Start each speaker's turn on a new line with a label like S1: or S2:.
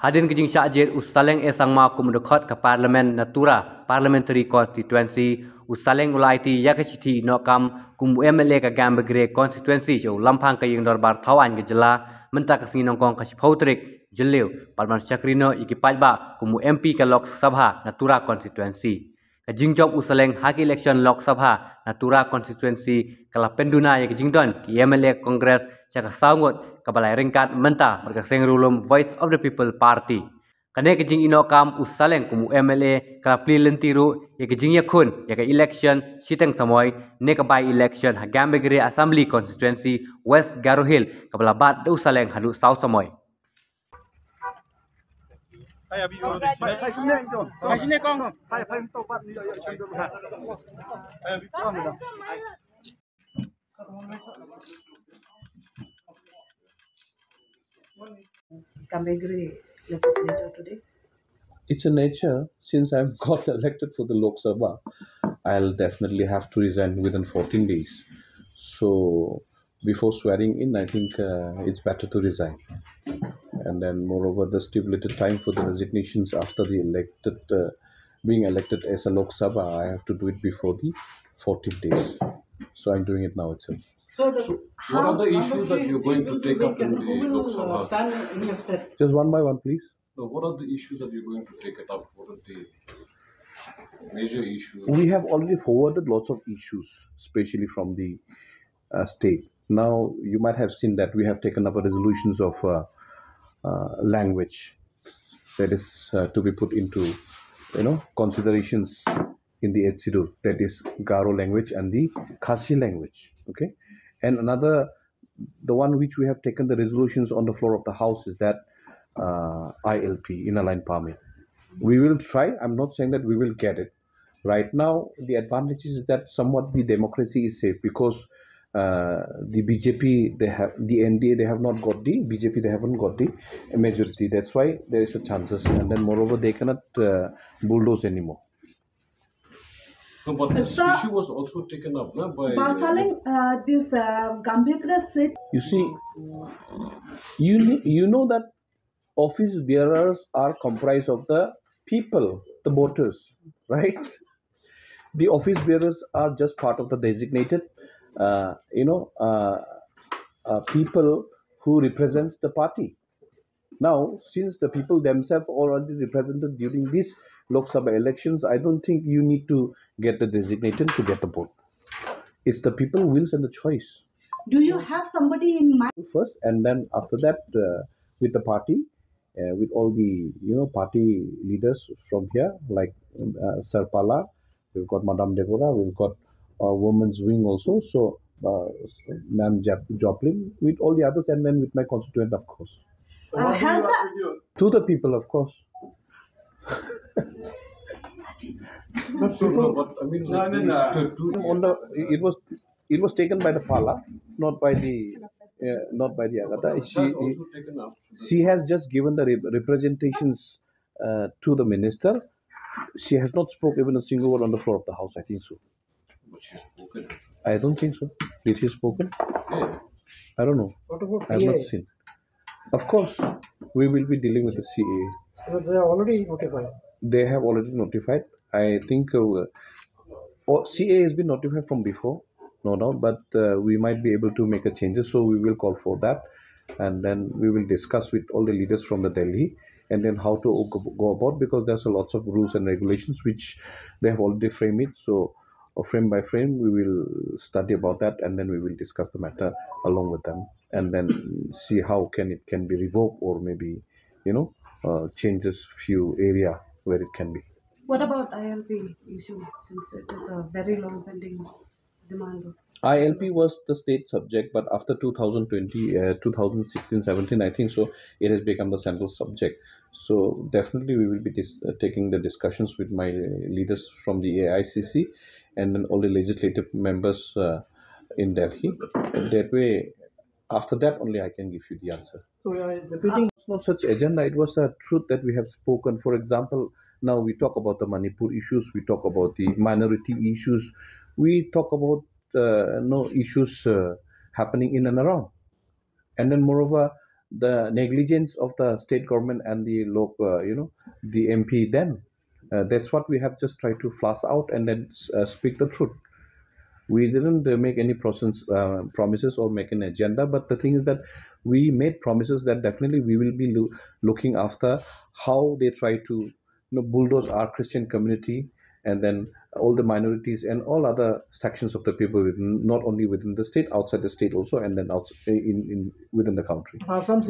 S1: Hadien kejing syajir Saleng Sangma kumudukot ke Parlimen Natura Parliamentary Constituency Saleng ulaiti yakachiti nokam kumu MLA ke Gambegre constituency jo lampang ke yang dorbar thawan ke jela mentak kesini nongkong kasih pautrik jeliu Parman Syakrino ikipajba kumu MP ke Lok Sabha Natura constituency kejing job Saleng haki election Lok Sabha Natura constituency kala penduna ya kejing don ki MLA Congress caka sangut kabalai ringkat mentah berkaseng rulum Voice of the People Party. Kane kejing inokam Saleng kumu MLA kala pli lentiru ya kejing yakun ya ke election siteng Samoi ne ke by election ha Gambegre Assembly constituency West Garo Hill kabala bat Saleng hadu South Samoi.
S2: Gambegre legislator today?
S3: It's a nature. Since I've got elected for the Lok Sabha, I'll definitely have to resign within 14 days. So before swearing in, I think it's better to resign. And then moreover, the stipulated time for the resignations after the being elected as a Lok Sabha, I have to do it before the 14 days. So I'm doing it now itself.
S4: So what are the issues that you're going to take up in the Lok Sabha? Stand in your step.
S3: Just one by one, please.
S4: So what are the issues that you're going to take it up? What are the major issues?
S3: We have already forwarded lots of issues, especially from the state. Now, you might have seen that we have taken up a resolutions of language that is to be put into, considerations in the 8th schedule. That is Garo language and the Khasi language. Okay, and another, the one which we have taken the resolutions on the floor of the house is that ILP, inner line permit. We will try. I'm not saying that we will get it. Right now, the advantage is that somewhat the democracy is safe because the BJP, they have the NDA, they have not got the BJP, they haven't got the majority. That's why there is a chances, and then moreover, they cannot bulldoze anymore.
S4: So, but this issue was also taken up by
S2: Saleng, this Gambegre said.
S3: You see, you know that office bearers are comprised of the people, the voters, right? The office bearers are just part of the designated, people who represents the party. Now, since the people themselves already represented during these Lok Sabha elections, I don't think you need to get the designated to get the vote. It's the people wills and the choice.
S2: Do you have somebody in mind?
S3: First, and then after that, with the party, with all the party leaders from here, like Sir Pala, we've got Madame Deborah, we've got women's wing also, so Ma'am Joplin, with all the others, and then with my constituent, of course. To the people, of course. It was taken by the Pala, not by the Agata. She has just given the representations to the minister. She has not spoken even a single word on the floor of the house. I think so.
S4: But she's spoken.
S3: I don't think so. Did she spoken?
S4: Yeah.
S3: I don't know.
S5: What about
S3: I have not seen. Of course, we will be dealing with the CA.
S5: But they are already notified.
S3: They have already notified. I think CA has been notified from before, no doubt, but we might be able to make a changes. So we will call for that, and then we will discuss with all the leaders from the Delhi, and then how to go about, because there's a lots of rules and regulations which they have already framed it. So frame by frame, we will study about that, and then we will discuss the matter along with them, and then see how it can be revoked, or maybe changes few area where it can be.
S2: What about ILP issue, since it is a very long pending demand?
S3: ILP was the state subject, but after 2016-17, I think so, it has become the central subject. So definitely we will be taking the discussions with my leaders from the AICC and then all the legislative members in Delhi. That way, after that only I can give you the answer.
S5: So you are repeating.
S3: It's no such agenda. It was a truth that we have spoken. For example, now we talk about the Manipur issues, we talk about the minority issues, we talk about issues happening in and around. And then moreover, the negligence of the state government and the local, the MP, then that's what we have just tried to flush out and then speak the truth. We didn't make any promises or make an agenda, but the thing is that we made promises that definitely we will be looking after how they try to bulldoze our Christian community, and then all the minorities and all other sections of the people, not only within the state, outside the state also, and then within the country.
S5: Some